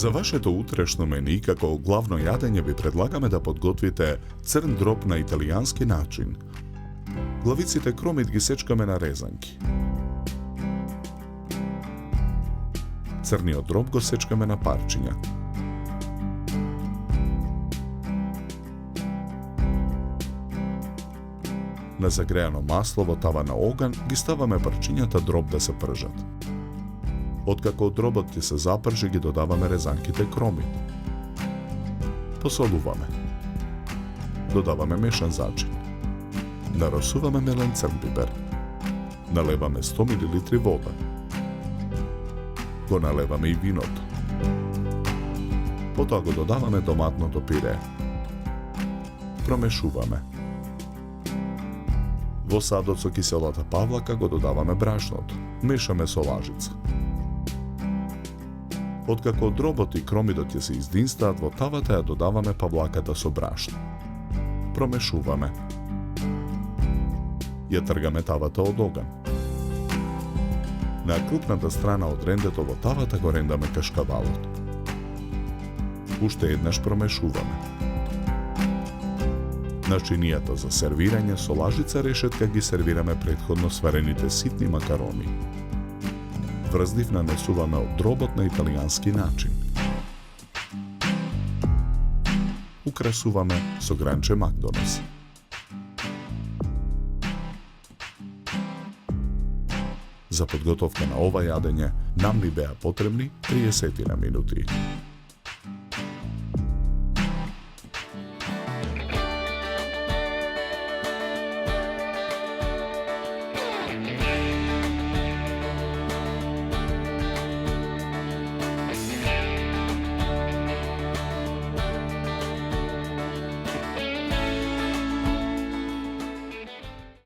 За вашето утрешно мени како главно јадење ви предлагаме да подготвите црн дроб на италијански начин. Главиците кромит ги сечкаме на резанки. Црниот дроб го сечкаме на парчиња. На загреано масло во тава на оган ги ставаме парчињата дроб да се пржат. Откако дробот ќе се запржи, ги додаваме резанките кромит. Посолуваме. Додаваме мешан зачин. Нарасуваме мелен црн пипер. Налеваме 100 мл вода. Го налеваме и виното. Потоа го додаваме доматното пире. Промешуваме. Во садот со киселата павлака го додаваме брашното. Мешаме со лажица. Откако дробот и кромидот ќе се издинстаат во тавата, ја додаваме павлаката со брашно. Промешуваме. Ја тргаме тавата од оган. На крупната страна од рендето во тавата го рендаме кашкавалот. Уште еднаш промешуваме. Начинијата за сервирање со лажица решетка ги сервираме претходно сварените ситни макарони. Врздив нанесуваме од дробот на италијански начин. Украсуваме со гранче Макдонес. За подготовка на ова јадење нам ни беа потребни 30 минути.